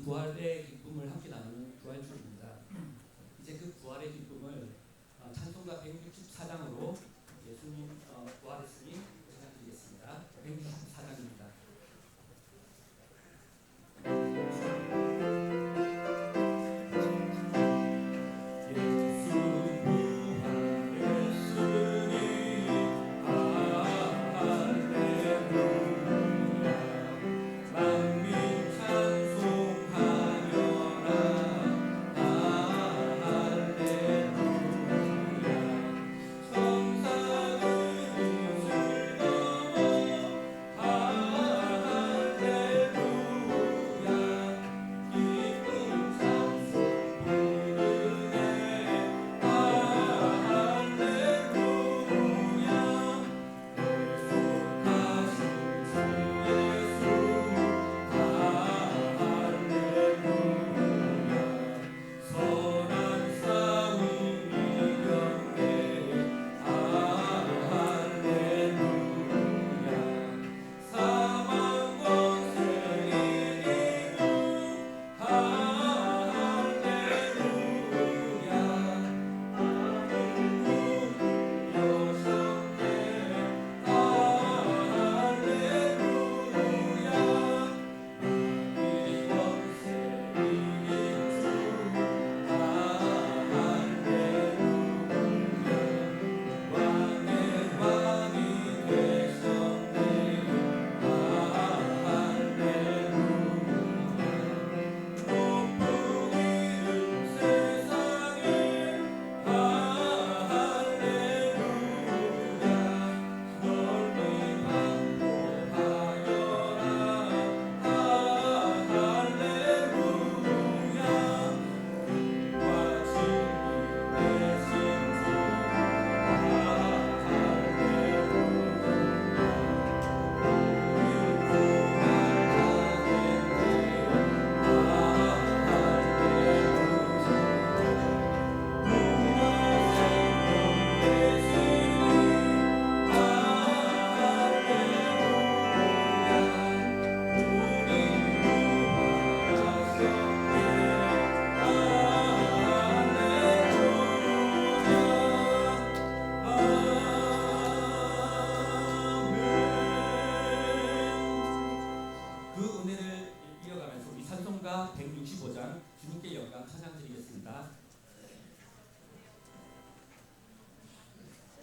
오늘은 부활의 기쁨을 함께 나누는 부활주일입니다. 이제 그 부활의 기쁨을 찬송가 164장으로 예수님 부활했으니 찬양드리겠습니다. 164장입니다. 그 은혜를 이어가면서 우리 찬송가 165장 주님께 영광 찬양드리겠습니다. 사망 권세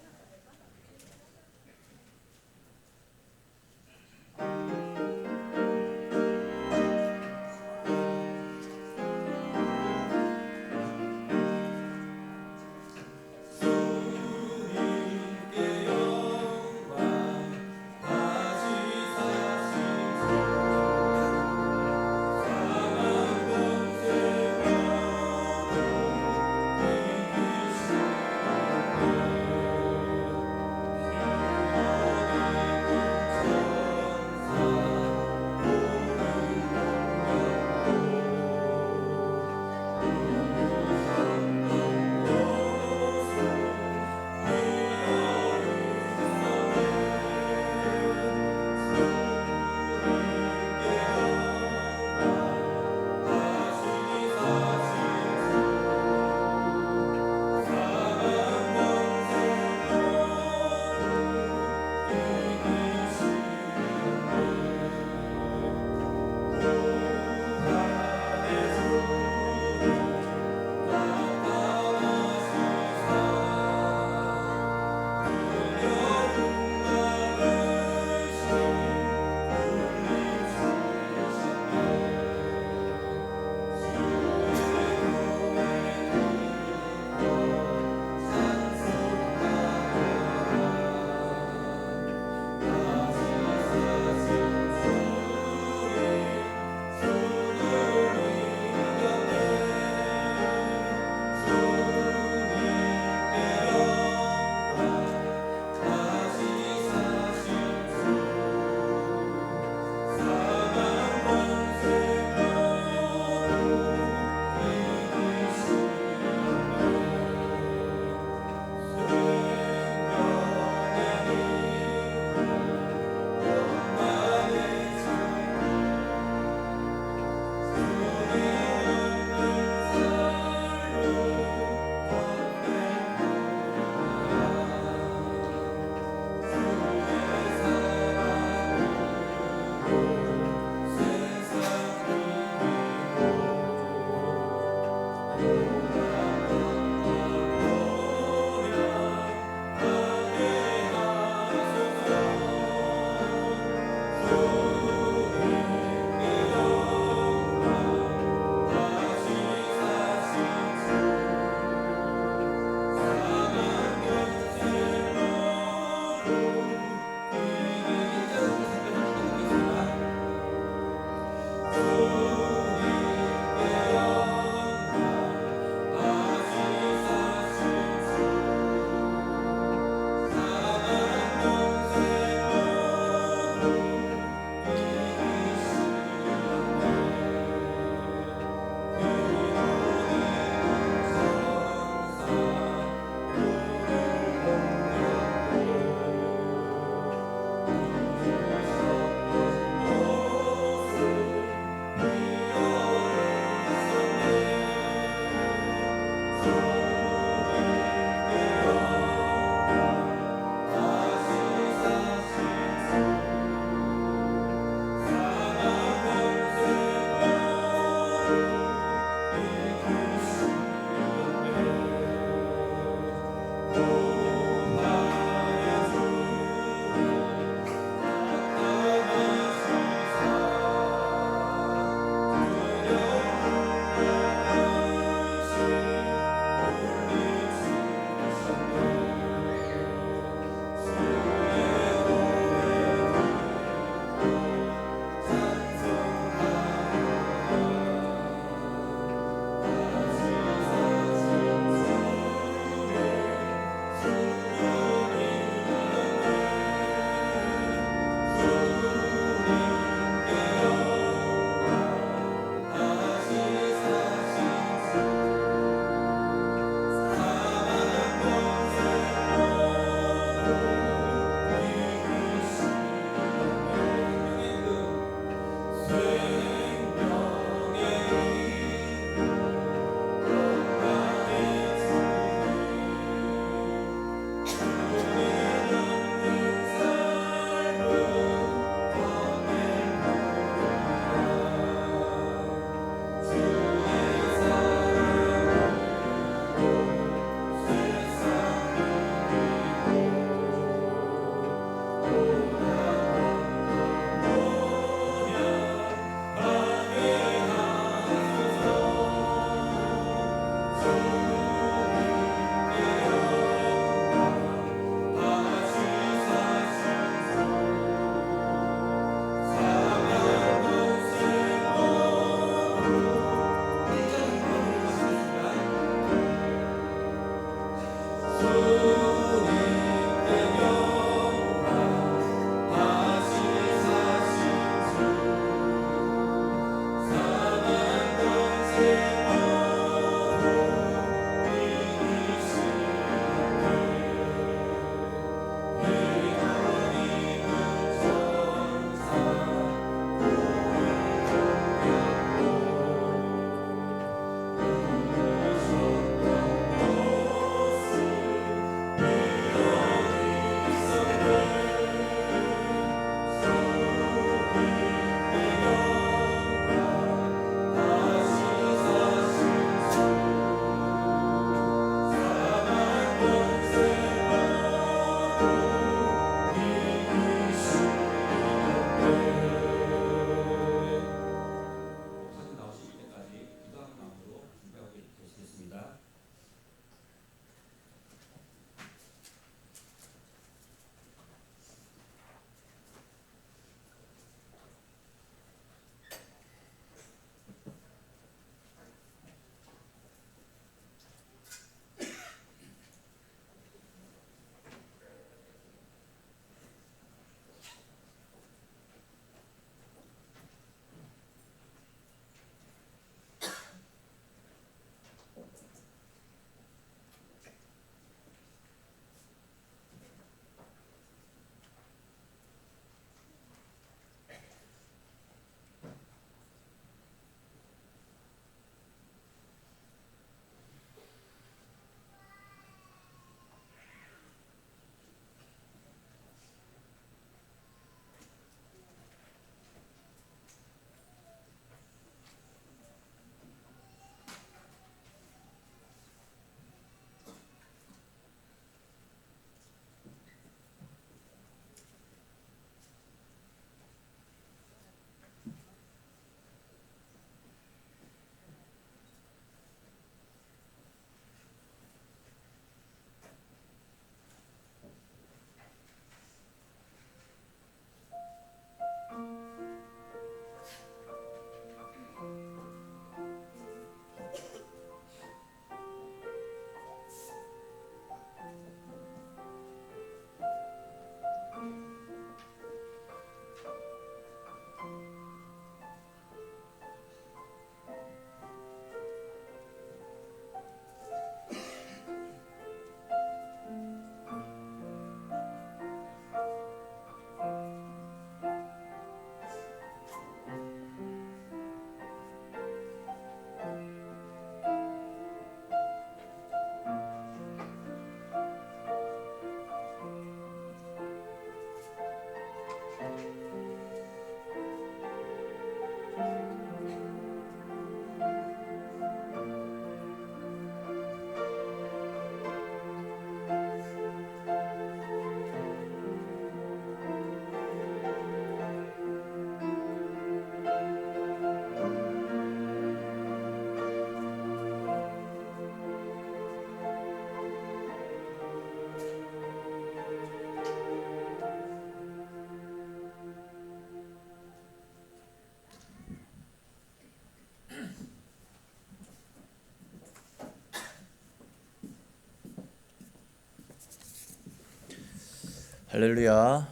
할렐루야.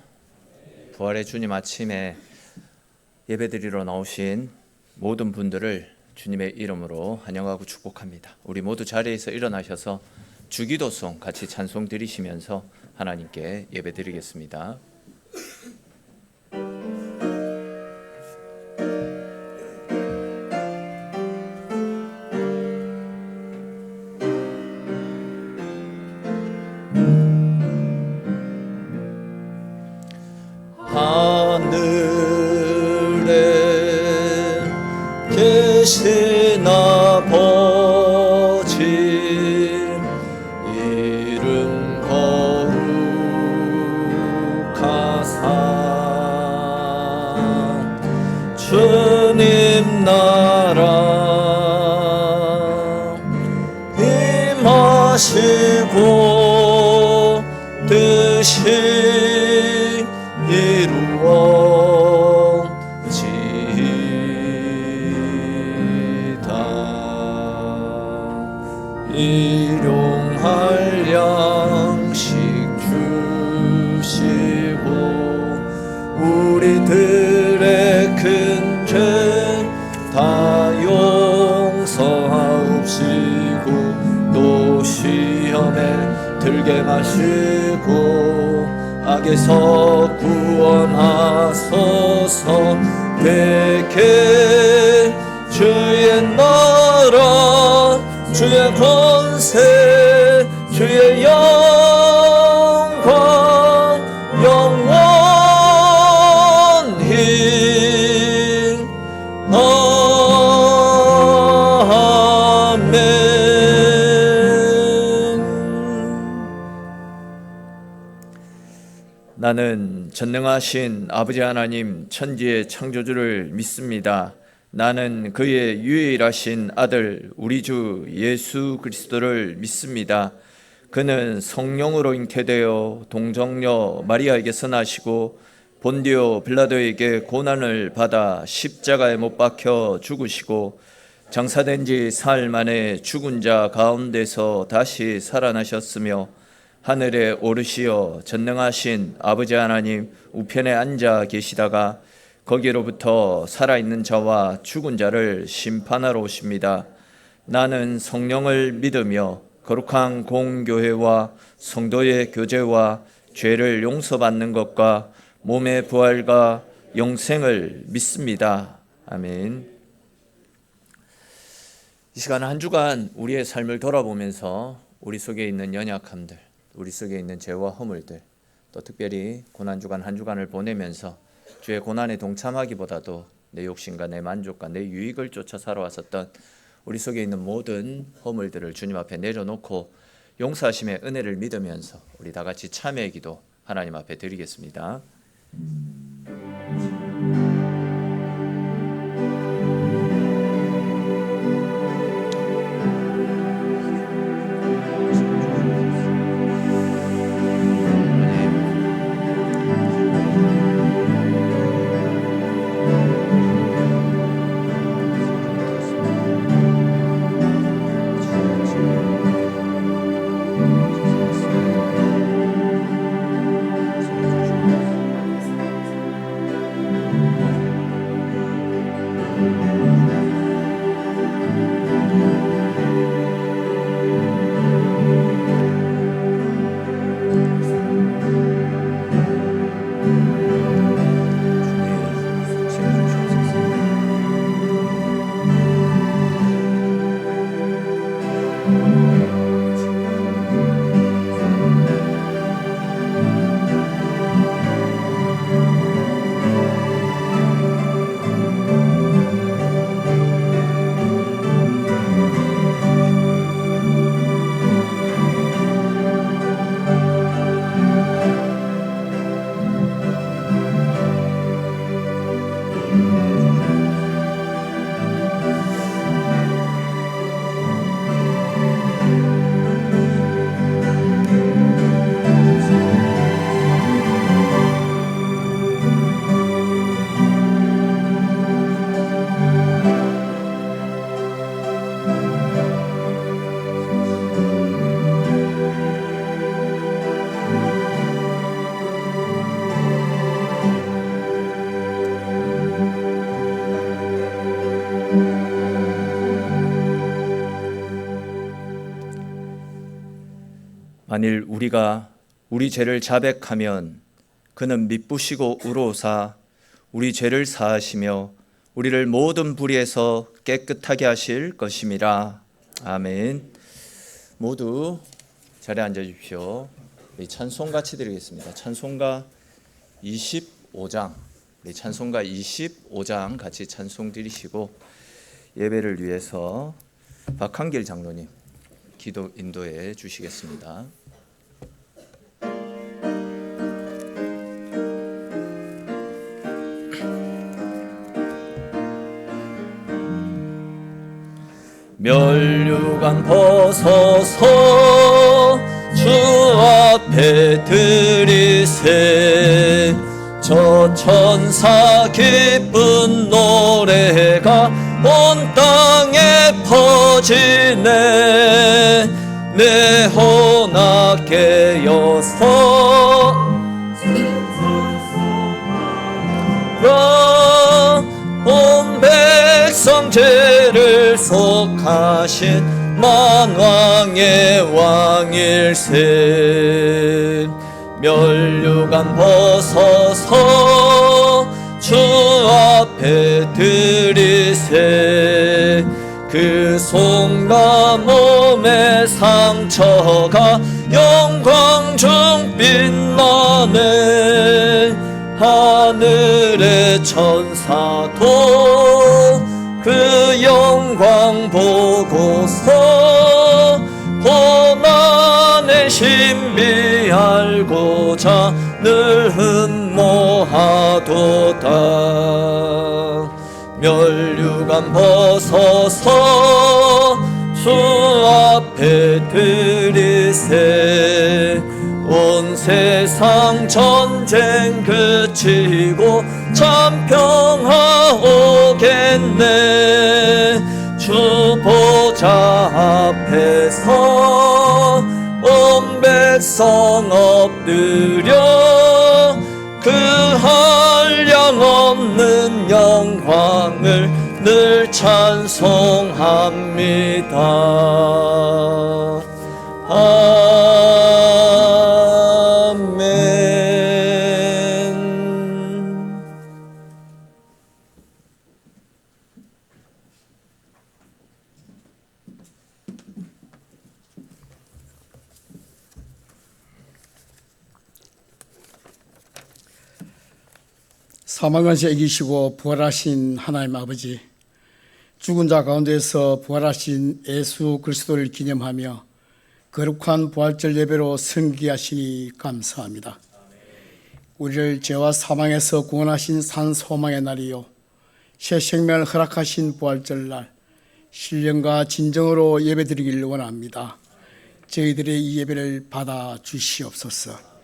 부활의 주님 아침에 예배드리러 나오신 모든 분들을 주님의 이름으로 환영하고 축복합니다. 우리 모두 자리에서 일어나셔서 주기도송 같이 찬송 드리시면서 하나님께 예배드리겠습니다. 하늘에 계신 아버지 이름 거룩하사 주님 나라 임하시고 뜻이 이루어지다. 일용할 양식 주시고 우리들의 큰 죄 다 용서하옵시고 또 시험에 들게 마시고 악에서 구원하소서. 되게 주의 나라 주의 권세 주의 영광 영원히 아멘. 나는 전능하신 아버지 하나님 천지의 창조주를 믿습니다. 나는 그의 유일하신 아들 우리 주 예수 그리스도를 믿습니다. 그는 성령으로 잉태되어 동정녀 마리아에게서 나시고 본디오 빌라도에게 고난을 받아 십자가에 못 박혀 죽으시고 장사된 지 사흘 만에 죽은 자 가운데서 다시 살아나셨으며 하늘에 오르시어 전능하신 아버지 하나님 우편에 앉아 계시다가 거기로부터 살아있는 자와 죽은 자를 심판하러 오십니다. 나는 성령을 믿으며 거룩한 공교회와 성도의 교제와 죄를 용서받는 것과 몸의 부활과 영생을 믿습니다. 아멘. 이 시간 한 주간 우리의 삶을 돌아보면서 우리 속에 있는 연약함들, 우리 속에 있는 죄와 허물들, 또 특별히 고난주간 한 주간을 보내면서 주의 고난에 동참하기보다도 내 욕심과 내 만족과 내 유익을 쫓아 살아왔었던 우리 속에 있는 모든 허물들을 주님 앞에 내려놓고 용서하심의 은혜를 믿으면서 우리 다 같이 참회의 기도 하나님 앞에 드리겠습니다. 만일 우리가 우리 죄를 자백하면 그는 미쁘시고 의로우사 우리 죄를 사하시며 우리를 모든 불의에서 깨끗하게 하실 것임이라. 아멘. 모두 자리에 앉아 주십시오. 우리 찬송 같이 드리겠습니다. 찬송가 25장, 우리 찬송가 25장 같이 찬송 드리시고 예배를 위해서 박한길 장로님 기도 인도해 주시겠습니다. 멸류관 벗어서 주 앞에 드리세. 저 천사 기쁜 노래가 온 땅에 퍼지네. 내 혼악 깨어서 온 백성 죄를 속하신 만왕의 왕일세. 멸류관 벗어서 주 앞에 드리세. 그 손과 몸의 상처가 영광 중 빛나네. 하늘의 천사도 그 영광 보고서 고난의 신비 알고자 늘 흠모하도다. 멸류관 벗어서 주 앞에 드리세. 온 세상 전쟁 그치고 참 평화 오겠네. 주 보좌 앞에서 온 백성 엎드려 그 한량없는 영광을 늘 찬송합니다. 사망에서 이기시고 부활하신 하나님 아버지, 죽은 자 가운데서 부활하신 예수 그리스도를 기념하며 거룩한 부활절 예배로 승기하시니 감사합니다. 우리를 죄와 사망에서 구원하신 산 소망의 날이요 새 생명을 허락하신 부활절 날 신령과 진정으로 예배드리기를 원합니다. 저희들의 이 예배를 받아 주시옵소서.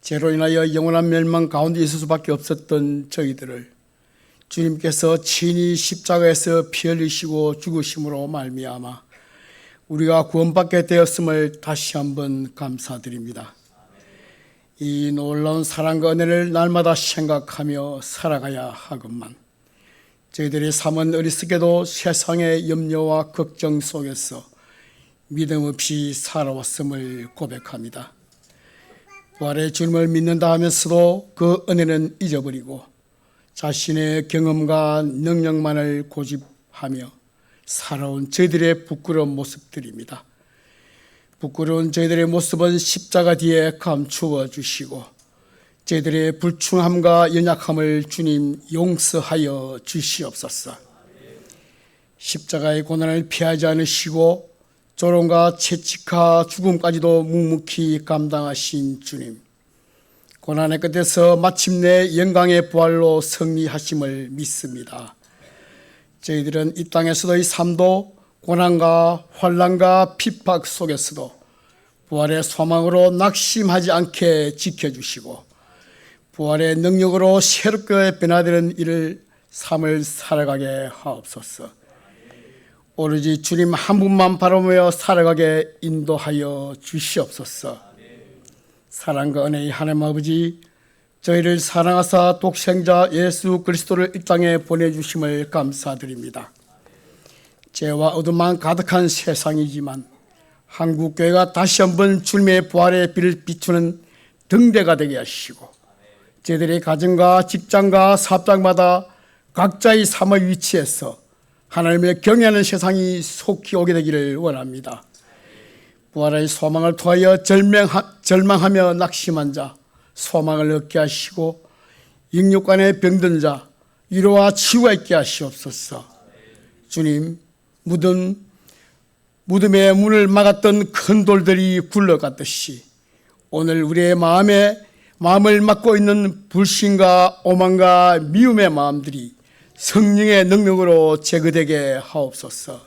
죄로 인하여 영원한 멸망 가운데 있을 수밖에 없었던 저희들을 주님께서 친히 십자가에서 피 흘리시고 죽으심으로 말미암아 우리가 구원받게 되었음을 다시 한번 감사드립니다. 이 놀라운 사랑과 은혜를 날마다 생각하며 살아가야 하건만 저희들의 삶은 어리석게도 세상의 염려와 걱정 속에서 믿음 없이 살아왔음을 고백합니다. 부활의 주님을 믿는다 하면서도 그 은혜는 잊어버리고 자신의 경험과 능력만을 고집하며 살아온 저희들의 부끄러운 모습들입니다. 부끄러운 저희들의 모습은 십자가 뒤에 감추어 주시고 저희들의 불충함과 연약함을 주님 용서하여 주시옵소서. 십자가의 고난을 피하지 않으시고 조롱과 채찍과 죽음까지도 묵묵히 감당하신 주님, 고난의 끝에서 마침내 영광의 부활로 승리하심을 믿습니다. 저희들은 이 땅에서의 삶도 고난과 환난과 핍박 속에서도 부활의 소망으로 낙심하지 않게 지켜주시고 부활의 능력으로 새롭게 변화되는 이를 삶을 살아가게 하옵소서. 오로지 주님 한 분만 바라보며 살아가게 인도하여 주시옵소서. 사랑과 은혜의 하나님 아버지, 저희를 사랑하사 독생자 예수 그리스도를 이 땅에 보내주심을 감사드립니다. 죄와 어둠만 가득한 세상이지만 한국교회가 다시 한번 주님의 부활의 빛을 비추는 등대가 되게 하시고 저희들의 가정과 직장과 사업장마다 각자의 삶의 위치에서 하나님을 경외하는 세상이 속히 오게 되기를 원합니다. 부활의 소망을 통하여 절망하며 낙심한 자 소망을 얻게 하시고 영육간에 병든 자 위로와 치유가 있게 하시옵소서. 주님, 무덤의 문을 막았던 큰 돌들이 굴러갔듯이 오늘 우리의 마음을 막고 있는 불신과 오만과 미움의 마음들이 성령의 능력으로 제거되게 하옵소서.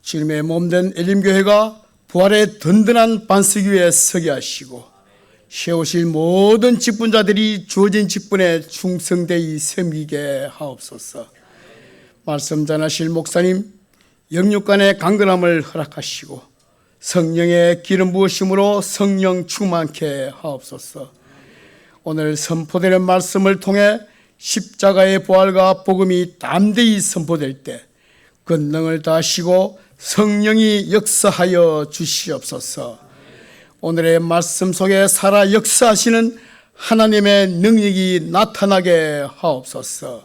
주님의 몸된 엘림교회가 부활의 든든한 반석 위에 서게 하시고 세우실 모든 직분자들이 주어진 직분에 충성되이 섬기게 하옵소서. 말씀 전하실 목사님 영육간의 강건함을 허락하시고 성령의 기름 부으심으로 성령 충만케 하옵소서. 오늘 선포되는 말씀을 통해 십자가의 부활과 복음이 담대히 선포될 때 권능을 다하시고 성령이 역사하여 주시옵소서. 오늘의 말씀 속에 살아 역사하시는 하나님의 능력이 나타나게 하옵소서.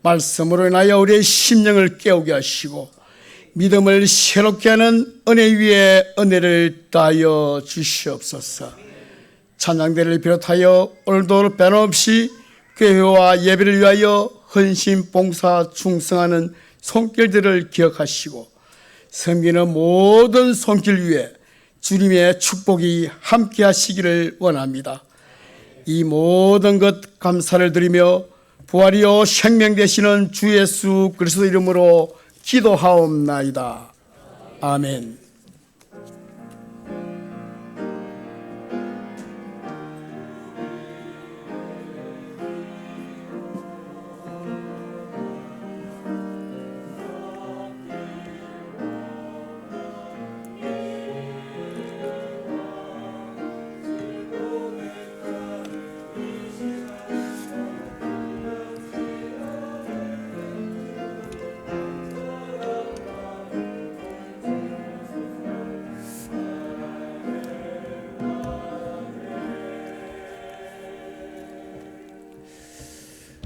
말씀으로 인하여 우리의 심령을 깨우게 하시고 믿음을 새롭게 하는 은혜 위에 은혜를 더하여 주시옵소서. 찬양대를 비롯하여 오늘도 변함없이 교회와 예배를 위하여 헌신, 봉사, 충성하는 손길들을 기억하시고 섬기는 모든 손길 위에 주님의 축복이 함께 하시기를 원합니다. 이 모든 것 감사를 드리며 부활이요 생명 되시는 주 예수 그리스도 이름으로 기도하옵나이다. 아멘.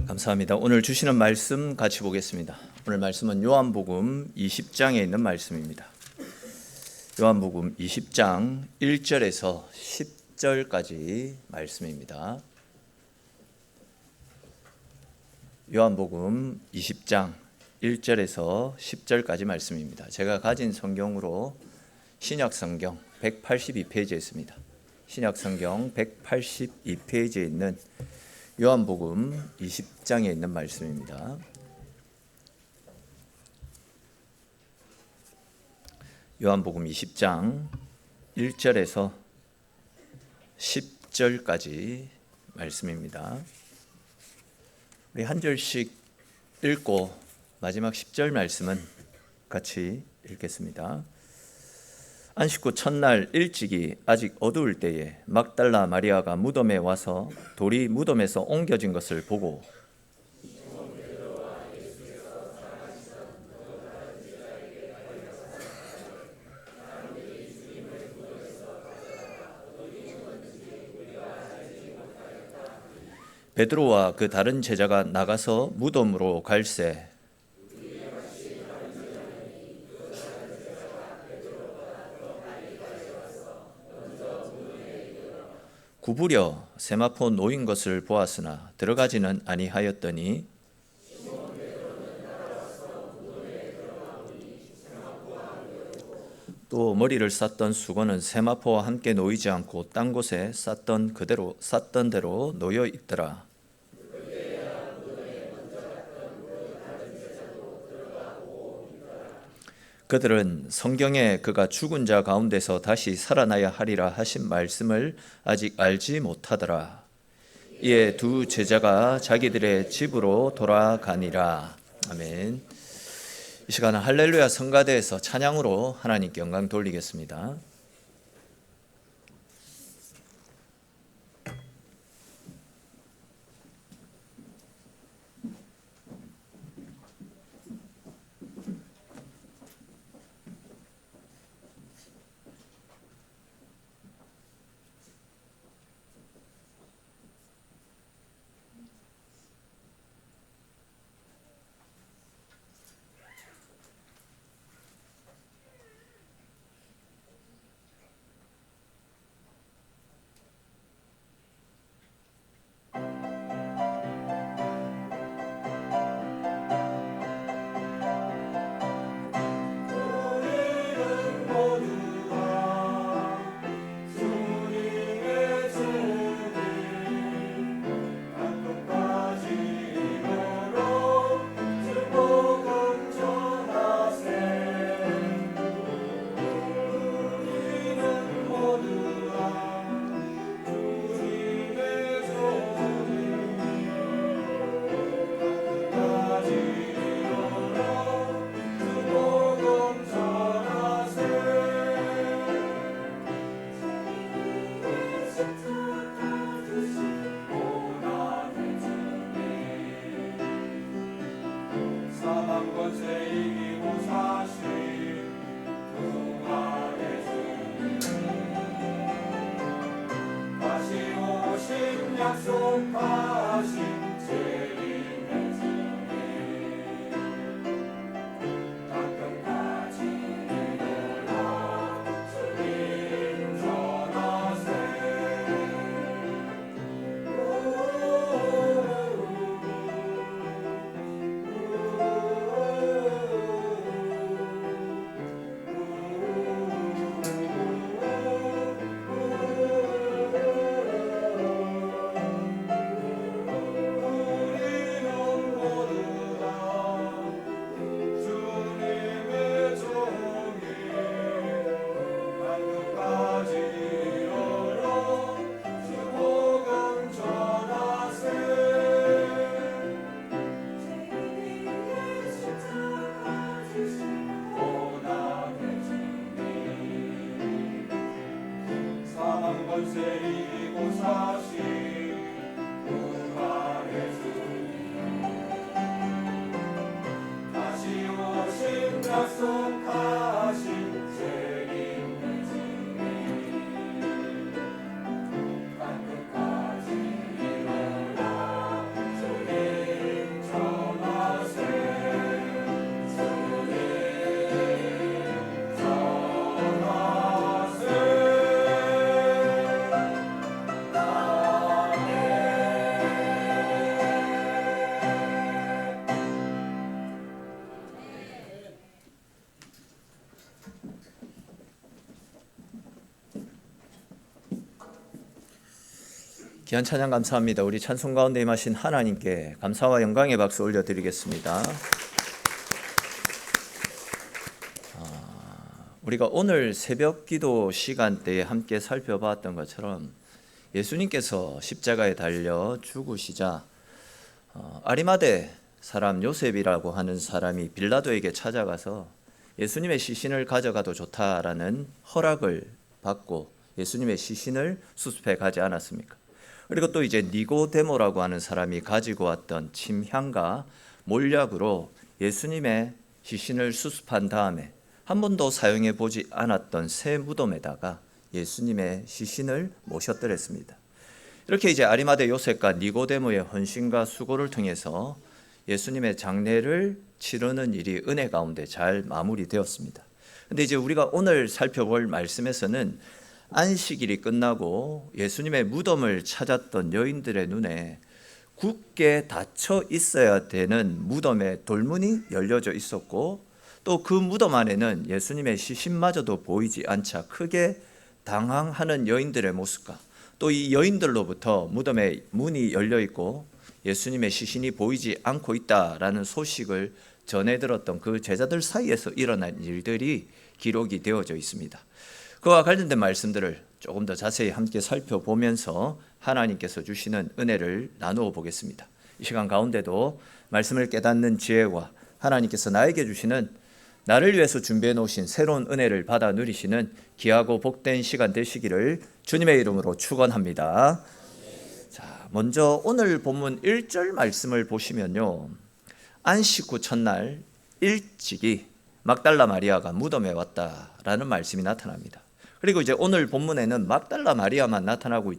감사합니다. 오늘 주시는 말씀 같이 보겠습니다. 오늘 말씀은 요한복음 20장에 있는 말씀입니다. 요한복음 20장 1절에서 10절까지 말씀입니다. 요한복음 20장 1절에서 10절까지 말씀입니다. 제가 가진 성경으로 신약성경 182페이지에 있습니다. 신약성경 182페이지에 있는 요한복음 20장에 있는 말씀입니다. 요한복음 20장 1절에서 10절까지 말씀입니다. 우리 한 절씩 읽고 마지막 10절 말씀은 같이 읽겠습니다. 안식 후 첫날 일찍이 아직 어두울 때에 막달라 마리아가 무덤에 와서 돌이 무덤에서 옮겨진 것을 보고 베드로와 그 다른 제자가 나가서 무덤으로 갈새 구부려 세마포 놓인 것을 보았으나 들어가지는 아니하였더니 또 머리를 쌌던 수건은 세마포와 함께 놓이지 않고 딴 곳에 쌌던 대로 놓여 있더라. 그들은 성경에 그가 죽은 자 가운데서 다시 살아나야 하리라 하신 말씀을 아직 알지 못하더라. 이에 두 제자가 자기들의 집으로 돌아가니라. 아멘. 이 시간은 할렐루야 성가대에서 찬양으로 하나님께 영광 돌리겠습니다. 귀한 찬양 감사합니다. 우리 찬송 가운데 임하신 하나님께 감사와 영광의 박수 올려드리겠습니다. 우리가 오늘 새벽 기도 시간대에 함께 살펴봤던 것처럼 예수님께서 십자가에 달려 죽으시자 아리마대 사람 요셉이라고 하는 사람이 빌라도에게 찾아가서 예수님의 시신을 가져가도 좋다라는 허락을 받고 예수님의 시신을 수습해 가지 않았습니까? 그리고 또 이제 니고데모라고 하는 사람이 가지고 왔던 침향과 몰약으로 예수님의 시신을 수습한 다음에 한 번도 사용해 보지 않았던 새 무덤에다가 예수님의 시신을 모셨더랬습니다. 이렇게 이제 아리마대 요셉과 니고데모의 헌신과 수고를 통해서 예수님의 장례를 치르는 일이 은혜 가운데 잘 마무리되었습니다. 근데 이제 우리가 오늘 살펴볼 말씀에서는 안식일이 끝나고 예수님의 무덤을 찾았던 여인들의 눈에 굳게 닫혀 있어야 되는 무덤의 돌문이 열려져 있었고 또 그 무덤 안에는 예수님의 시신마저도 보이지 않자 크게 당황하는 여인들의 모습과 또 이 여인들로부터 무덤의 문이 열려 있고 예수님의 시신이 보이지 않고 있다라는 소식을 전해 들었던 그 제자들 사이에서 일어난 일들이 기록이 되어져 있습니다. 그와 관련된 말씀들을 조금 더 자세히 함께 살펴보면서 하나님께서 주시는 은혜를 나누어 보겠습니다. 이 시간 가운데도 말씀을 깨닫는 지혜와 하나님께서 나에게 주시는 나를 위해서 준비해 놓으신 새로운 은혜를 받아 누리시는 귀하고 복된 시간 되시기를 주님의 이름으로 축원합니다. 자, 먼저 오늘 본문 1절 말씀을 보시면요. 안식 후 첫날 일찍이 막달라 마리아가 무덤에 왔다라는 말씀이 나타납니다. 그리고 이제 오늘 본문에는 막달라 마리아만 나타나고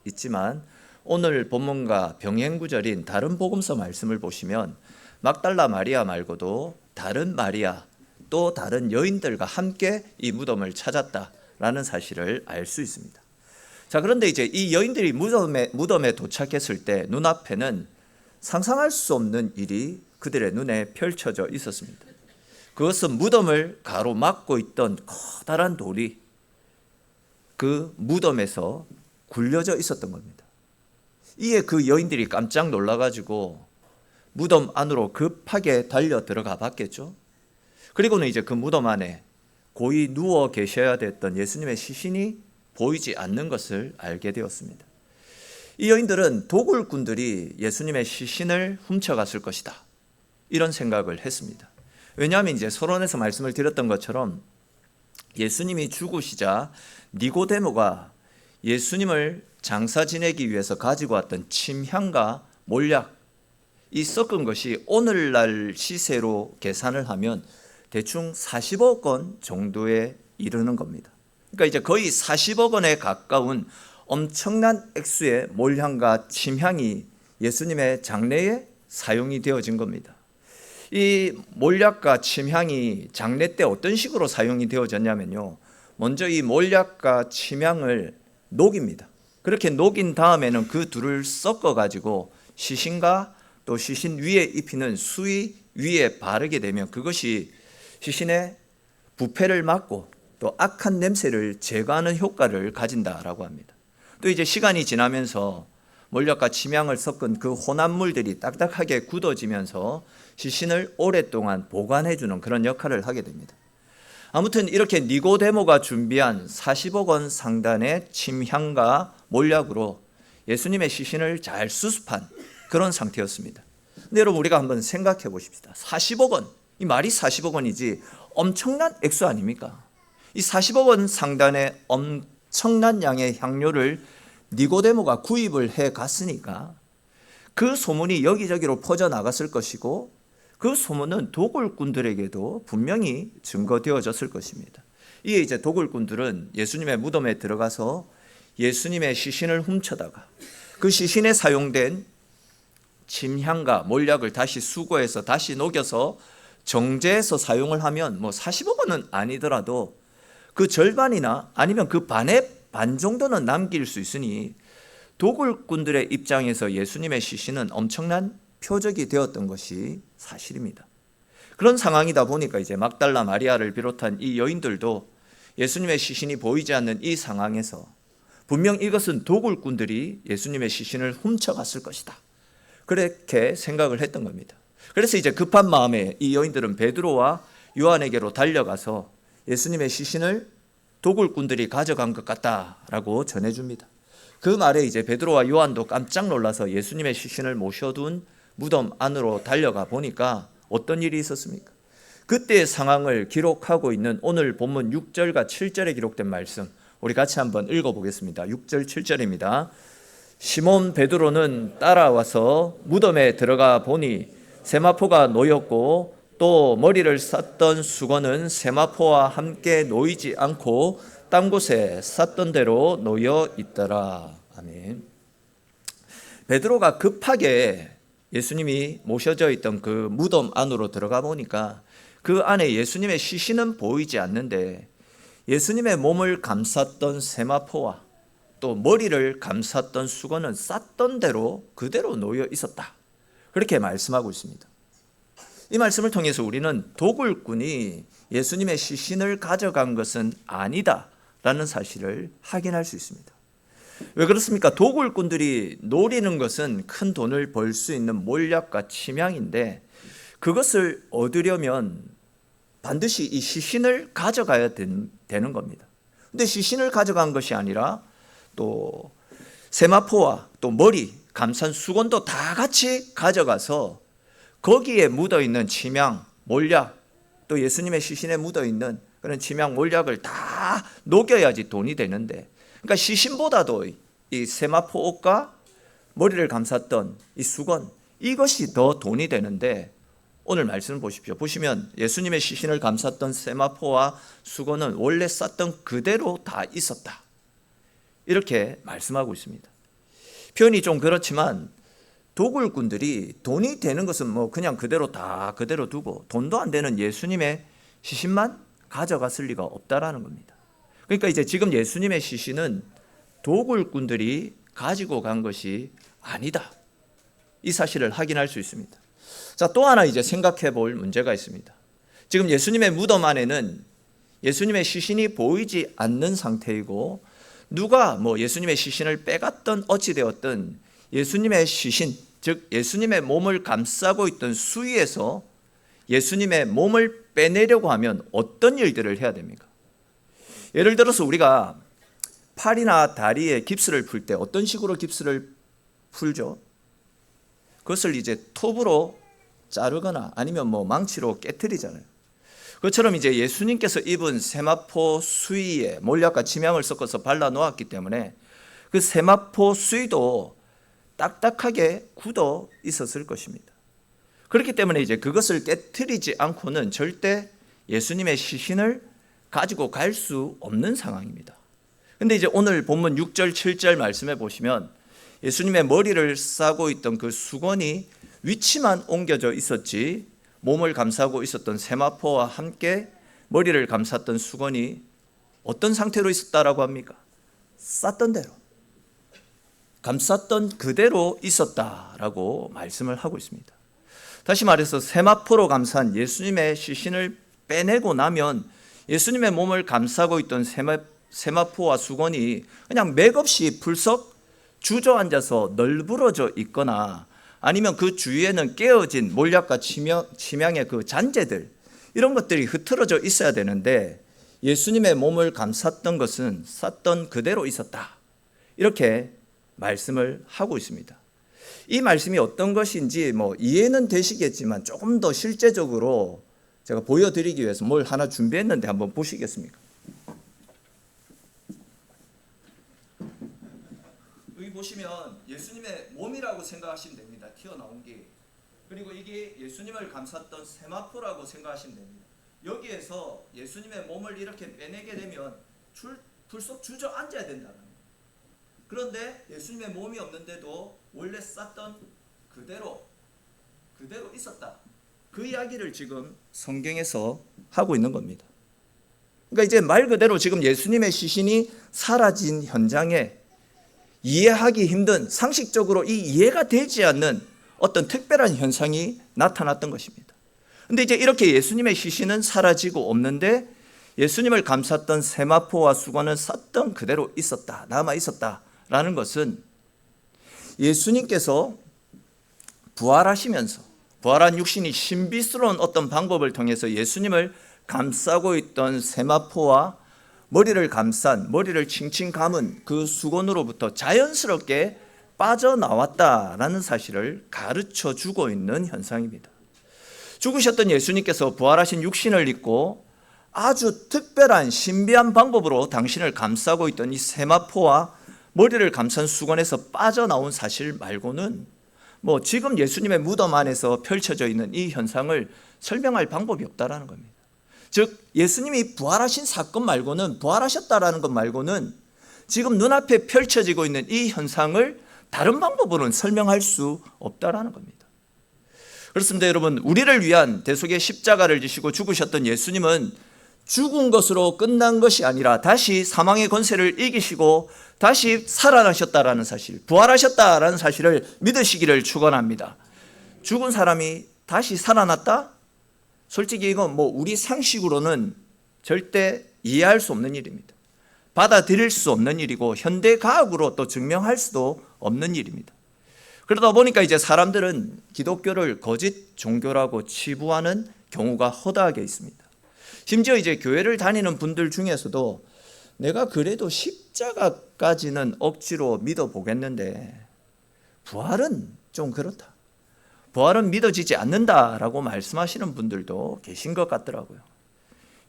있지만 오늘 본문과 병행 구절인 다른 복음서 말씀을 보시면 막달라 마리아 말고도 다른 마리아 또 다른 여인들과 함께 이 무덤을 찾았다라는 사실을 알 수 있습니다. 자, 그런데 이제 이 여인들이 무덤에 도착했을 때 눈앞에는 상상할 수 없는 일이 그들의 눈에 펼쳐져 있었습니다. 그것은 무덤을 가로막고 있던 커다란 돌이 그 무덤에서 굴려져 있었던 겁니다. 이에 그 여인들이 깜짝 놀라가지고 무덤 안으로 급하게 달려 들어가 봤겠죠. 그리고는 이제 그 무덤 안에 고이 누워 계셔야 됐던 예수님의 시신이 보이지 않는 것을 알게 되었습니다. 이 여인들은 도굴꾼들이 예수님의 시신을 훔쳐갔을 것이다, 이런 생각을 했습니다. 왜냐하면 이제 서론에서 말씀을 드렸던 것처럼 예수님이 죽으시자 니고데모가 예수님을 장사 지내기 위해서 가지고 왔던 침향과 몰약, 이 섞은 것이 오늘날 시세로 계산을 하면 대충 40억 원 정도에 이르는 겁니다. 그러니까 이제 거의 40억 원에 가까운 엄청난 액수의 몰향과 침향이 예수님의 장례에 사용이 되어진 겁니다. 이 몰약과 침향이 장례 때 어떤 식으로 사용이 되어졌냐면요. 먼저 이 몰약과 침향을 녹입니다. 그렇게 녹인 다음에는 그 둘을 섞어가지고 시신과 또 시신 위에 입히는 수의 위에 바르게 되면 그것이 시신의 부패를 막고 또 악한 냄새를 제거하는 효과를 가진다라고 합니다. 또 이제 시간이 지나면서 몰약과 침향을 섞은 그 혼합물들이 딱딱하게 굳어지면서 시신을 오랫동안 보관해주는 그런 역할을 하게 됩니다. 아무튼 이렇게 니고데모가 준비한 40억 원 상단의 침향과 몰약으로 예수님의 시신을 잘 수습한 그런 상태였습니다. 근데 여러분, 우리가 한번 생각해 보십시다. 40억 원, 이 말이 40억 원이지 엄청난 액수 아닙니까? 이 40억 원 상단의 엄청난 양의 향료를 니고데모가 구입을 해 갔으니까 그 소문이 여기저기로 퍼져나갔을 것이고 그 소문은 도굴꾼들에게도 분명히 증거되어졌을 것입니다. 이에 이제 도굴꾼들은 예수님의 무덤에 들어가서 예수님의 시신을 훔쳐다가 그 시신에 사용된 침향과 몰약을 다시 수거해서 다시 녹여서 정제해서 사용을 하면 뭐 40억 원은 아니더라도 그 절반이나 아니면 그 반의 반 정도는 남길 수 있으니 도굴꾼들의 입장에서 예수님의 시신은 엄청난 표적이 되었던 것이 사실입니다. 그런 상황이다 보니까 이제 막달라 마리아를 비롯한 이 여인들도 예수님의 시신이 보이지 않는 이 상황에서 분명 이것은 도굴꾼들이 예수님의 시신을 훔쳐갔을 것이다, 그렇게 생각을 했던 겁니다. 그래서 이제 급한 마음에 이 여인들은 베드로와 요한에게로 달려가서 예수님의 시신을 도굴꾼들이 가져간 것 같다라고 전해줍니다. 그 말에 이제 베드로와 요한도 깜짝 놀라서 예수님의 시신을 모셔둔 무덤 안으로 달려가 보니까 어떤 일이 있었습니까? 그때의 상황을 기록하고 있는 오늘 본문 6절과 7절에 기록된 말씀, 우리 같이 한번 읽어보겠습니다. 6절 7절입니다. 시몬 베드로는 따라와서 무덤에 들어가 보니 세마포가 놓였고 또 머리를 쌌던 수건은 세마포와 함께 놓이지 않고 딴 곳에 쌌던 대로 놓여 있더라. 아멘. 베드로가 급하게 예수님이 모셔져 있던 그 무덤 안으로 들어가 보니까 그 안에 예수님의 시신은 보이지 않는데 예수님의 몸을 감쌌던 세마포와 또 머리를 감쌌던 수건은 쌌던 대로 그대로 놓여 있었다, 그렇게 말씀하고 있습니다. 이 말씀을 통해서 우리는 도굴꾼이 예수님의 시신을 가져간 것은 아니다라는 사실을 확인할 수 있습니다. 왜 그렇습니까? 도굴꾼들이 노리는 것은 큰 돈을 벌 수 있는 몰약과 침향인데 그것을 얻으려면 반드시 이 시신을 가져가야 되는 겁니다. 근데 시신을 가져간 것이 아니라 또 세마포와 또 머리, 감싼 수건도 다 같이 가져가서 거기에 묻어있는 침향, 몰약, 또 예수님의 시신에 묻어있는 그런 침향, 몰약을 다 녹여야지 돈이 되는데, 그러니까 시신보다도 이 세마포 옷과 머리를 감쌌던 이 수건, 이것이 더 돈이 되는데 오늘 말씀을 보십시오. 보시면 예수님의 시신을 감쌌던 세마포와 수건은 원래 쌌던 그대로 다 있었다, 이렇게 말씀하고 있습니다. 표현이 좀 그렇지만 도굴꾼들이 돈이 되는 것은 뭐 그냥 그대로 다 그대로 두고 돈도 안 되는 예수님의 시신만 가져갔을 리가 없다라는 겁니다. 그러니까 이제 지금 예수님의 시신은 도굴꾼들이 가지고 간 것이 아니다, 이 사실을 확인할 수 있습니다. 자, 또 하나 이제 생각해 볼 문제가 있습니다. 지금 예수님의 무덤 안에는 예수님의 시신이 보이지 않는 상태이고 누가 뭐 예수님의 시신을 빼갔던 어찌되었든 예수님의 시신, 즉 예수님의 몸을 감싸고 있던 수위에서 예수님의 몸을 빼내려고 하면 어떤 일들을 해야 됩니까? 예를 들어서 우리가 팔이나 다리에 깁스를 풀 때 어떤 식으로 깁스를 풀죠? 그것을 이제 톱으로 자르거나 아니면 뭐 망치로 깨트리잖아요. 그것처럼 이제 예수님께서 입은 세마포 수의에 몰약과 침향을 섞어서 발라 놓았기 때문에 그 세마포 수의도 딱딱하게 굳어 있었을 것입니다. 그렇기 때문에 이제 그것을 깨트리지 않고는 절대 예수님의 시신을 가지고 갈 수 없는 상황입니다. 근데 이제 오늘 본문 6절 7절 말씀해 보시면 예수님의 머리를 싸고 있던 그 수건이 위치만 옮겨져 있었지 몸을 감싸고 있었던 세마포와 함께 머리를 감쌌던 수건이 어떤 상태로 있었다라고 합니까? 쌌던 대로, 감쌌던 그대로 있었다라고 말씀을 하고 있습니다. 다시 말해서 세마포로 감싼 예수님의 시신을 빼내고 나면 예수님의 몸을 감싸고 있던 세마포와 수건이 그냥 맥없이 불썩 주저앉아서 널브러져 있거나 아니면 그 주위에는 깨어진 몰약과 침향의 그 잔재들, 이런 것들이 흐트러져 있어야 되는데 예수님의 몸을 감쌌던 것은 쌌던 그대로 있었다, 이렇게 말씀을 하고 있습니다. 이 말씀이 어떤 것인지 뭐 이해는 되시겠지만 조금 더 실제적으로 제가 보여드리기 위해서 뭘 하나 준비했는데 한번 보시겠습니까? 여기 보시면 예수님의 몸이라고 생각하시면 됩니다. 튀어나온 게 그리고 이게 예수님을 감쌌던 세마포라고 생각하시면 됩니다. 여기에서 예수님의 몸을 이렇게 빼내게 되면 불속 주저앉아야 된다는 거예요. 그런데 예수님의 몸이 없는데도 원래 쌌던 그대로 있었다. 그 이야기를 지금 성경에서 하고 있는 겁니다. 그러니까 이제 말 그대로 지금 예수님의 시신이 사라진 현장에 이해하기 힘든, 상식적으로 이 이해가 되지 않는 어떤 특별한 현상이 나타났던 것입니다. 근데 이제 이렇게 예수님의 시신은 사라지고 없는데 예수님을 감쌌던 세마포와 수건은 쌌던 그대로 있었다, 남아 있었다라는 것은 예수님께서 부활하시면서 부활한 육신이 신비스러운 어떤 방법을 통해서 예수님을 감싸고 있던 세마포와 머리를 칭칭 감은 그 수건으로부터 자연스럽게 빠져나왔다라는 사실을 가르쳐 주고 있는 현상입니다. 죽으셨던 예수님께서 부활하신 육신을 입고 아주 특별한 신비한 방법으로 당신을 감싸고 있던 이 세마포와 머리를 감싼 수건에서 빠져나온 사실 말고는 지금 예수님의 무덤 안에서 펼쳐져 있는 이 현상을 설명할 방법이 없다라는 겁니다. 즉 예수님이 부활하신 사건 말고는, 부활하셨다라는 것 말고는 지금 눈앞에 펼쳐지고 있는 이 현상을 다른 방법으로는 설명할 수 없다라는 겁니다. 그렇습니다. 여러분, 우리를 위한 대속의 십자가를 지시고 죽으셨던 예수님은 죽은 것으로 끝난 것이 아니라 다시 사망의 권세를 이기시고 다시 살아나셨다라는 사실, 부활하셨다라는 사실을 믿으시기를 축원합니다. 죽은 사람이 다시 살아났다? 솔직히 이건 우리 상식으로는 절대 이해할 수 없는 일입니다. 받아들일 수 없는 일이고 현대 과학으로 또 증명할 수도 없는 일입니다. 그러다 보니까 이제 사람들은 기독교를 거짓 종교라고 치부하는 경우가 허다하게 있습니다. 심지어 이제 교회를 다니는 분들 중에서도 내가 그래도 십자가까지는 억지로 믿어보겠는데 부활은 좀 그렇다, 부활은 믿어지지 않는다라고 말씀하시는 분들도 계신 것 같더라고요.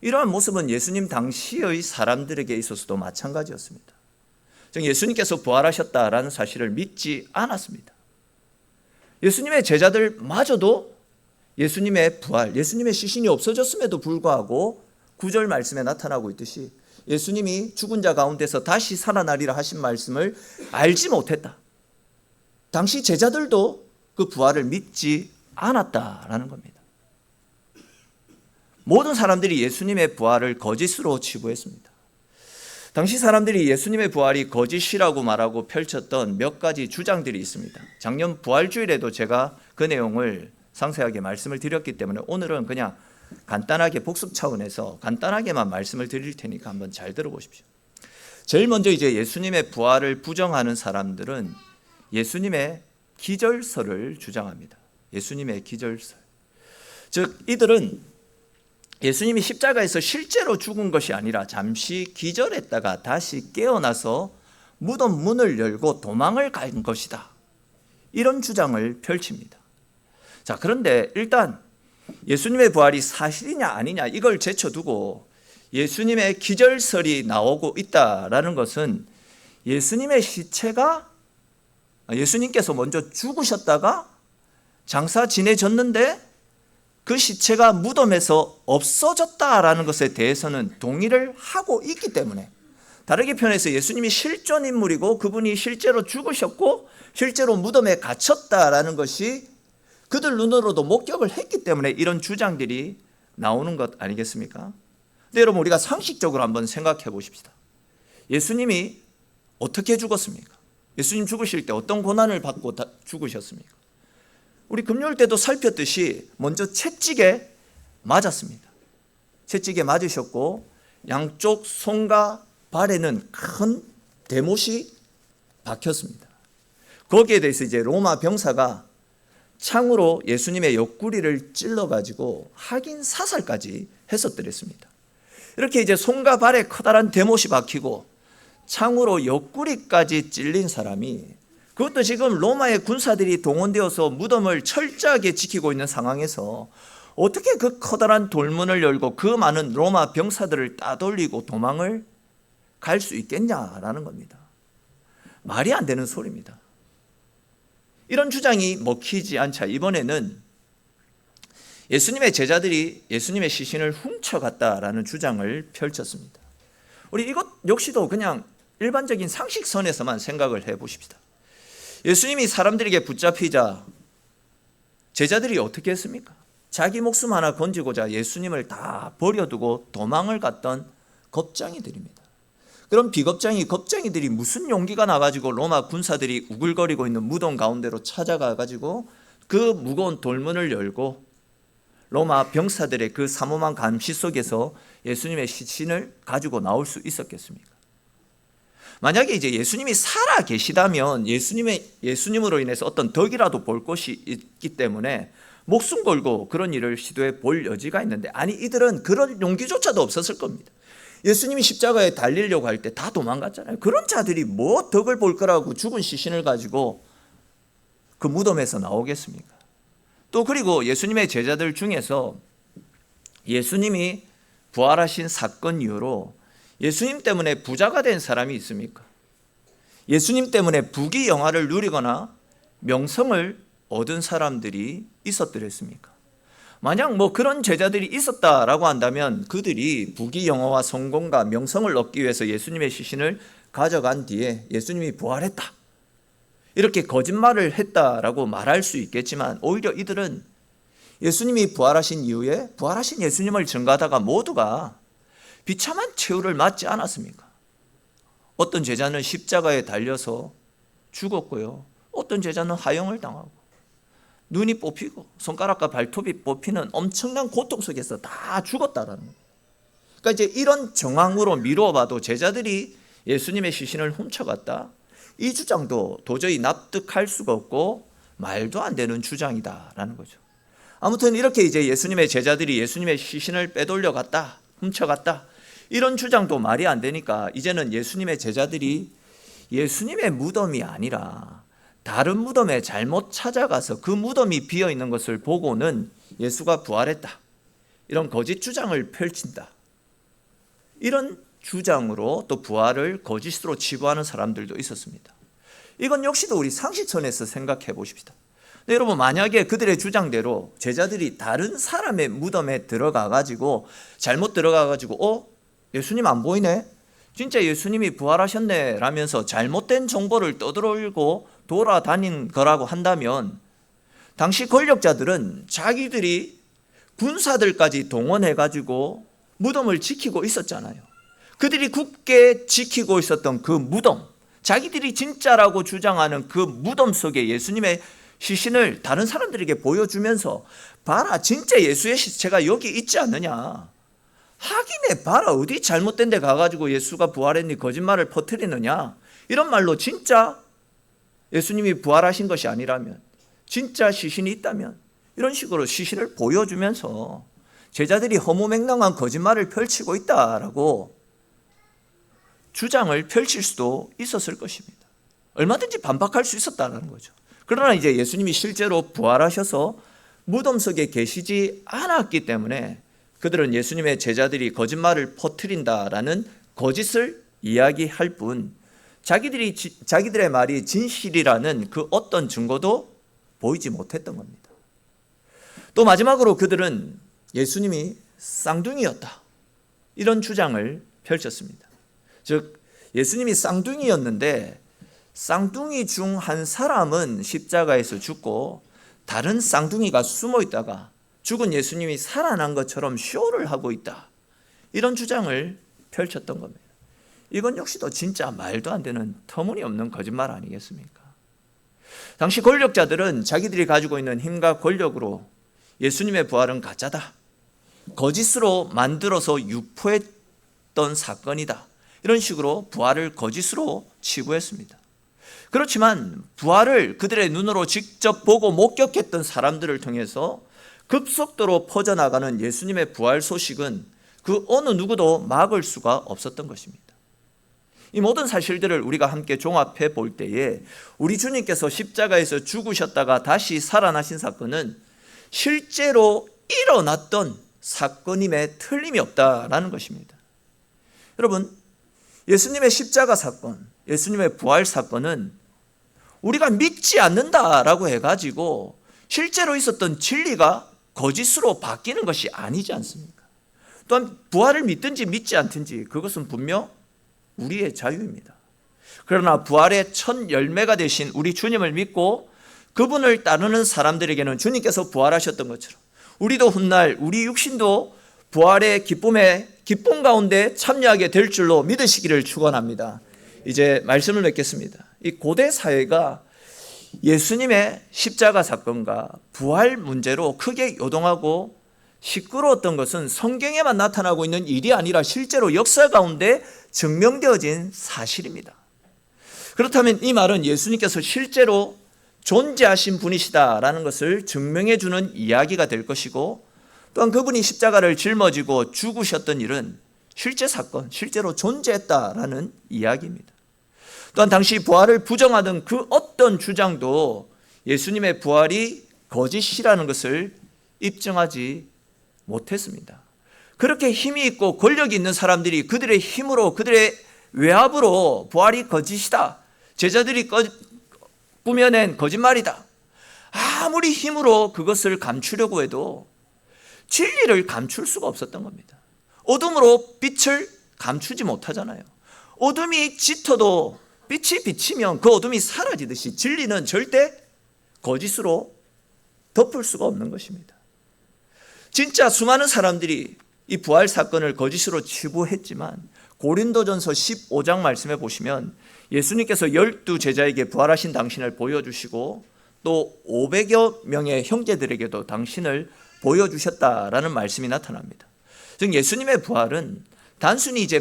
이러한 모습은 예수님 당시의 사람들에게 있어서도 마찬가지였습니다. 즉 예수님께서 부활하셨다라는 사실을 믿지 않았습니다. 예수님의 제자들마저도 예수님의 부활, 예수님의 시신이 없어졌음에도 불구하고 9절 말씀에 나타나고 있듯이 예수님이 죽은 자 가운데서 다시 살아나리라 하신 말씀을 알지 못했다. 당시 제자들도 그 부활을 믿지 않았다라는 겁니다. 모든 사람들이 예수님의 부활을 거짓으로 치부했습니다. 당시 사람들이 예수님의 부활이 거짓이라고 말하고 펼쳤던 몇 가지 주장들이 있습니다. 작년 부활주일에도 제가 그 내용을 상세하게 말씀을 드렸기 때문에 오늘은 그냥 간단하게 복습 차원에서 간단하게만 말씀을 드릴 테니까 한번 잘 들어보십시오. 제일 먼저 이제 예수님의 부활을 부정하는 사람들은 예수님의 기절설을 주장합니다. 예수님의 기절설. 즉 이들은 예수님이 십자가에서 실제로 죽은 것이 아니라 잠시 기절했다가 다시 깨어나서 무덤 문을 열고 도망을 간 것이다, 이런 주장을 펼칩니다. 자, 그런데 일단 예수님의 부활이 사실이냐 아니냐 이걸 제쳐두고 예수님의 기절설이 나오고 있다라는 것은 예수님의 시체가, 예수님께서 먼저 죽으셨다가 장사 지내졌는데 그 시체가 무덤에서 없어졌다라는 것에 대해서는 동의를 하고 있기 때문에, 다르게 표현해서 예수님이 실존 인물이고 그분이 실제로 죽으셨고 실제로 무덤에 갇혔다라는 것이 그들 눈으로도 목격을 했기 때문에 이런 주장들이 나오는 것 아니겠습니까? 근데 여러분, 우리가 상식적으로 한번 생각해 보십시다. 예수님이 어떻게 죽었습니까? 예수님 죽으실 때 어떤 고난을 받고 죽으셨습니까? 우리 금요일 때도 살폈듯이 먼저 채찍에 맞았습니다. 채찍에 맞으셨고 양쪽 손과 발에는 큰 대못이 박혔습니다. 거기에 대해서 이제 로마 병사가 창으로 예수님의 옆구리를 찔러가지고 확인 사살까지 했었더랬습니다. 이렇게 이제 손과 발에 커다란 대못이 박히고 창으로 옆구리까지 찔린 사람이, 그것도 지금 로마의 군사들이 동원되어서 무덤을 철저하게 지키고 있는 상황에서 어떻게 그 커다란 돌문을 열고 그 많은 로마 병사들을 따돌리고 도망을 갈 수 있겠냐라는 겁니다. 말이 안 되는 소리입니다. 이런 주장이 먹히지 않자 이번에는 예수님의 제자들이 예수님의 시신을 훔쳐갔다라는 주장을 펼쳤습니다. 우리 이것 역시도 그냥 일반적인 상식선에서만 생각을 해보십시다. 예수님이 사람들에게 붙잡히자 제자들이 어떻게 했습니까? 자기 목숨 하나 건지고자 예수님을 다 버려두고 도망을 갔던 겁쟁이들입니다. 그럼 겁쟁이들이 무슨 용기가 나가지고 로마 군사들이 우글거리고 있는 무덤 가운데로 찾아가가지고 그 무거운 돌문을 열고 로마 병사들의 그 삼엄한 감시 속에서 예수님의 시신을 가지고 나올 수 있었겠습니까? 만약에 이제 예수님이 살아 계시다면 예수님으로 인해서 어떤 덕이라도 볼 것이 있기 때문에 목숨 걸고 그런 일을 시도해 볼 여지가 있는데, 아니 이들은 그런 용기조차도 없었을 겁니다. 예수님이 십자가에 달리려고 할 때 다 도망갔잖아요. 그런 자들이 뭐 덕을 볼 거라고 죽은 시신을 가지고 그 무덤에서 나오겠습니까? 또 그리고 예수님의 제자들 중에서 예수님이 부활하신 사건 이후로 예수님 때문에 부자가 된 사람이 있습니까? 예수님 때문에 부귀영화를 누리거나 명성을 얻은 사람들이 있었더랬습니까? 만약 뭐 그런 제자들이 있었다라고 한다면 그들이 부귀영화와 성공과 명성을 얻기 위해서 예수님의 시신을 가져간 뒤에 예수님이 부활했다, 이렇게 거짓말을 했다라고 말할 수 있겠지만, 오히려 이들은 예수님이 부활하신 이후에 부활하신 예수님을 증거하다가 모두가 비참한 최후를 맞지 않았습니까? 어떤 제자는 십자가에 달려서 죽었고요, 어떤 제자는 화형을 당하고 눈이 뽑히고 손가락과 발톱이 뽑히는 엄청난 고통 속에서 다 죽었다라는 거예요. 그러니까 이제 이런 정황으로 미루어 봐도 제자들이 예수님의 시신을 훔쳐갔다, 이 주장도 도저히 납득할 수가 없고 말도 안 되는 주장이다라는 거죠. 아무튼 이렇게 이제 예수님의 제자들이 예수님의 시신을 빼돌려 갔다, 훔쳐갔다, 이런 주장도 말이 안 되니까 이제는 예수님의 제자들이 예수님의 무덤이 아니라 다른 무덤에 잘못 찾아가서 그 무덤이 비어 있는 것을 보고는 예수가 부활했다, 이런 거짓 주장을 펼친다, 이런 주장으로 또 부활을 거짓으로 치부하는 사람들도 있었습니다. 이건 역시도 우리 상식선에서 생각해 보십시다. 근데 여러분, 만약에 그들의 주장대로 제자들이 다른 사람의 무덤에 들어가 가지고 잘못 들어가 가지고 예수님 안 보이네, 진짜 예수님이 부활하셨네 라면서 잘못된 정보를 떠들고 돌아다닌 거라고 한다면, 당시 권력자들은 자기들이 군사들까지 동원해 가지고 무덤을 지키고 있었잖아요. 그들이 굳게 지키고 있었던 그 무덤, 자기들이 진짜라고 주장하는 그 무덤 속에 예수님의 시신을 다른 사람들에게 보여주면서, 봐라 진짜 예수의 시체가 여기 있지 않느냐, 확인해 봐라, 어디 잘못된 데 가가지고 예수가 부활했니 거짓말을 퍼뜨리느냐, 이런 말로 진짜 예수님이 부활하신 것이 아니라면, 진짜 시신이 있다면, 이런 식으로 시신을 보여주면서 제자들이 허무맹랑한 거짓말을 펼치고 있다라고 주장을 펼칠 수도 있었을 것입니다. 얼마든지 반박할 수 있었다는 거죠. 그러나 이제 예수님이 실제로 부활하셔서 무덤 속에 계시지 않았기 때문에 그들은 예수님의 제자들이 거짓말을 퍼뜨린다라는 거짓을 이야기할 뿐, 자기들의 말이 진실이라는 그 어떤 증거도 보이지 못했던 겁니다. 또 마지막으로 그들은 예수님이 쌍둥이였다, 이런 주장을 펼쳤습니다. 즉 예수님이 쌍둥이였는데 쌍둥이 중 한 사람은 십자가에서 죽고 다른 쌍둥이가 숨어 있다가 죽은 예수님이 살아난 것처럼 쇼를 하고 있다, 이런 주장을 펼쳤던 겁니다. 이건 역시도 진짜 말도 안 되는 터무니없는 거짓말 아니겠습니까? 당시 권력자들은 자기들이 가지고 있는 힘과 권력으로 예수님의 부활은 가짜다, 거짓으로 만들어서 유포했던 사건이다, 이런 식으로 부활을 거짓으로 치부했습니다. 그렇지만 부활을 그들의 눈으로 직접 보고 목격했던 사람들을 통해서 급속도로 퍼져나가는 예수님의 부활 소식은 그 어느 누구도 막을 수가 없었던 것입니다. 이 모든 사실들을 우리가 함께 종합해 볼 때에 우리 주님께서 십자가에서 죽으셨다가 다시 살아나신 사건은 실제로 일어났던 사건임에 틀림이 없다라는 것입니다. 여러분, 예수님의 십자가 사건, 예수님의 부활 사건은 우리가 믿지 않는다라고 해가지고 실제로 있었던 진리가 거짓으로 바뀌는 것이 아니지 않습니까? 또한 부활을 믿든지 믿지 않든지 그것은 분명 우리의 자유입니다. 그러나 부활의 첫 열매가 되신 우리 주님을 믿고 그분을 따르는 사람들에게는 주님께서 부활하셨던 것처럼 우리도 훗날 우리 육신도 부활의 기쁨 가운데 참여하게 될 줄로 믿으시기를 축원합니다. 이제 말씀을 맺겠습니다. 이 고대 사회가 예수님의 십자가 사건과 부활 문제로 크게 요동하고 시끄러웠던 것은 성경에만 나타나고 있는 일이 아니라 실제로 역사 가운데 증명되어진 사실입니다. 그렇다면 이 말은 예수님께서 실제로 존재하신 분이시다라는 것을 증명해 주는 이야기가 될 것이고, 또한 그분이 십자가를 짊어지고 죽으셨던 일은 실제 사건, 실제로 존재했다라는 이야기입니다. 또한 당시 부활을 부정하던 그 어떤 주장도 예수님의 부활이 거짓이라는 것을 입증하지 못했습니다. 그렇게 힘이 있고 권력이 있는 사람들이 그들의 힘으로, 그들의 외압으로 부활이 거짓이다, 제자들이 꾸며낸 거짓말이다, 아무리 힘으로 그것을 감추려고 해도 진리를 감출 수가 없었던 겁니다. 어둠으로 빛을 감추지 못하잖아요. 어둠이 짙어도 빛이 비치면 그 어둠이 사라지듯이 진리는 절대 거짓으로 덮을 수가 없는 것입니다. 진짜 수많은 사람들이 이 부활 사건을 거짓으로 치부했지만 고린도전서 15장 말씀해 보시면 예수님께서 12제자에게 부활하신 당신을 보여주시고 또 500여 명의 형제들에게도 당신을 보여주셨다라는 말씀이 나타납니다. 즉 예수님의 부활은 단순히 이제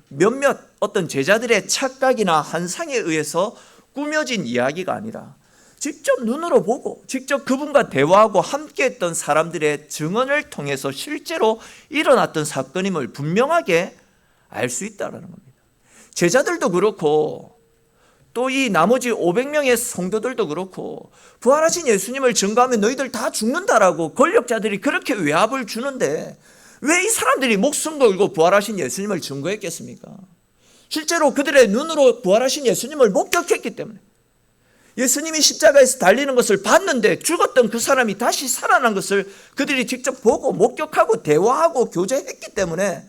몇몇 어떤 제자들의 착각이나 환상에 의해서 꾸며진 이야기가 아니라 직접 눈으로 보고 직접 그분과 대화하고 함께했던 사람들의 증언을 통해서 실제로 일어났던 사건임을 분명하게 알 수 있다는 겁니다. 제자들도 그렇고 또 이 나머지 500명의 성도들도 그렇고 부활하신 예수님을 증거하면 너희들 다 죽는다라고 권력자들이 그렇게 외압을 주는데 왜 이 사람들이 목숨 걸고 부활하신 예수님을 증거했겠습니까? 실제로 그들의 눈으로 부활하신 예수님을 목격했기 때문에, 예수님이 십자가에서 달리는 것을 봤는데 죽었던 그 사람이 다시 살아난 것을 그들이 직접 보고 목격하고 대화하고 교제했기 때문에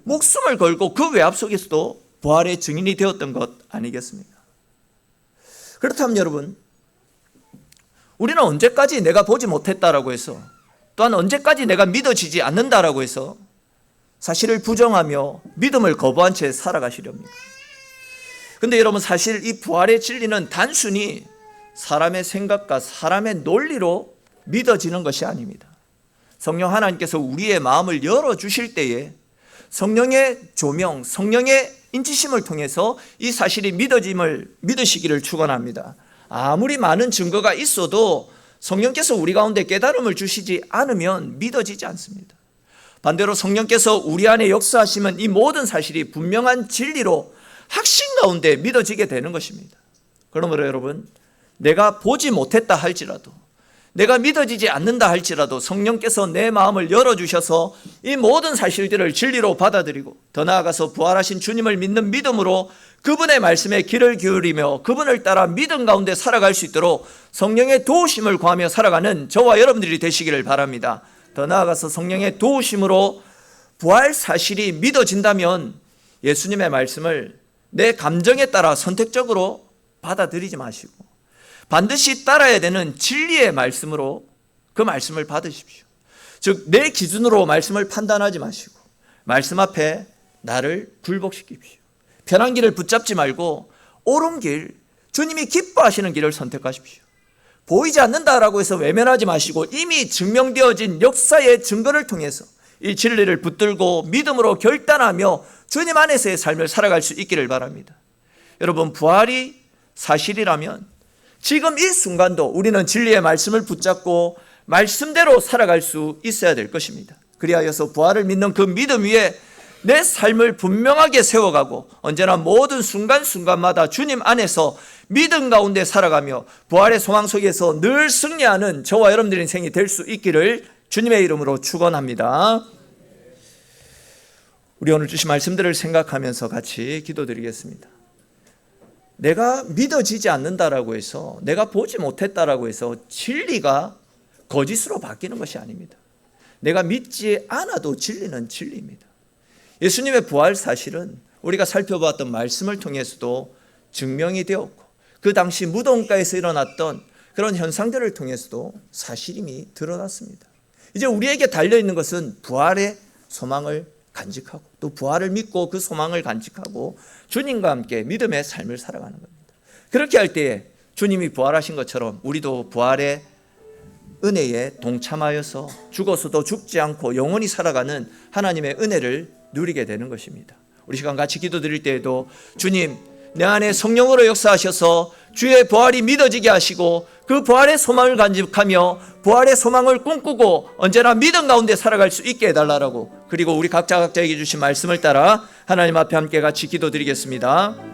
목숨을 걸고 그 외압 속에서도 부활의 증인이 되었던 것 아니겠습니까? 그렇다면 여러분, 우리는 언제까지 내가 보지 못했다라고 해서, 또한 언제까지 내가 믿어지지 않는다라고 해서 사실을 부정하며 믿음을 거부한 채 살아가시렵니까? 근데 여러분, 사실 이 부활의 진리는 단순히 사람의 생각과 사람의 논리로 믿어지는 것이 아닙니다. 성령 하나님께서 우리의 마음을 열어주실 때에 성령의 조명, 성령의 인치심을 통해서 이 사실이 믿으시기를 축원합니다. 아무리 많은 증거가 있어도 성령께서 우리 가운데 깨달음을 주시지 않으면 믿어지지 않습니다. 반대로 성령께서 우리 안에 역사하시면 이 모든 사실이 분명한 진리로 확신 가운데 믿어지게 되는 것입니다. 그러므로 여러분, 내가 보지 못했다 할지라도, 내가 믿어지지 않는다 할지라도 성령께서 내 마음을 열어주셔서 이 모든 사실들을 진리로 받아들이고 더 나아가서 부활하신 주님을 믿는 믿음으로 그분의 말씀에 귀를 기울이며 그분을 따라 믿음 가운데 살아갈 수 있도록 성령의 도우심을 구하며 살아가는 저와 여러분들이 되시기를 바랍니다. 더 나아가서 성령의 도우심으로 부활 사실이 믿어진다면 예수님의 말씀을 내 감정에 따라 선택적으로 받아들이지 마시고 반드시 따라야 되는 진리의 말씀으로 그 말씀을 받으십시오. 즉 내 기준으로 말씀을 판단하지 마시고 말씀 앞에 나를 굴복시키십시오. 편한 길을 붙잡지 말고 옳은 길, 주님이 기뻐하시는 길을 선택하십시오. 보이지 않는다라고 해서 외면하지 마시고 이미 증명되어진 역사의 증거를 통해서 이 진리를 붙들고 믿음으로 결단하며 주님 안에서의 삶을 살아갈 수 있기를 바랍니다. 여러분, 부활이 사실이라면 지금 이 순간도 우리는 진리의 말씀을 붙잡고 말씀대로 살아갈 수 있어야 될 것입니다. 그리하여서 부활을 믿는 그 믿음 위에 내 삶을 분명하게 세워가고 언제나 모든 순간순간마다 주님 안에서 믿음 가운데 살아가며 부활의 소망 속에서 늘 승리하는 저와 여러분들의 인생이 될 수 있기를 주님의 이름으로 축원합니다. 우리 오늘 주신 말씀들을 생각하면서 같이 기도드리겠습니다. 내가 믿어지지 않는다라고 해서, 내가 보지 못했다라고 해서 진리가 거짓으로 바뀌는 것이 아닙니다. 내가 믿지 않아도 진리는 진리입니다. 예수님의 부활 사실은 우리가 살펴보았던 말씀을 통해서도 증명이 되었고 그 당시 무덤가에서 일어났던 그런 현상들을 통해서도 사실임이 드러났습니다. 이제 우리에게 달려있는 것은 부활의 소망을 간직하고 또 부활을 믿고 그 소망을 간직하고 주님과 함께 믿음의 삶을 살아가는 겁니다. 그렇게 할 때에 주님이 부활하신 것처럼 우리도 부활의 은혜에 동참하여서 죽어서도 죽지 않고 영원히 살아가는 하나님의 은혜를 누리게 되는 것입니다. 우리 시간 같이 기도드릴 때에도 주님, 내 안에 성령으로 역사하셔서 주의 부활이 믿어지게 하시고 그 부활의 소망을 간직하며 부활의 소망을 꿈꾸고 언제나 믿음 가운데 살아갈 수 있게 해달라고, 그리고 우리 각자에게 주신 말씀을 따라 하나님 앞에 함께 같이 기도드리겠습니다.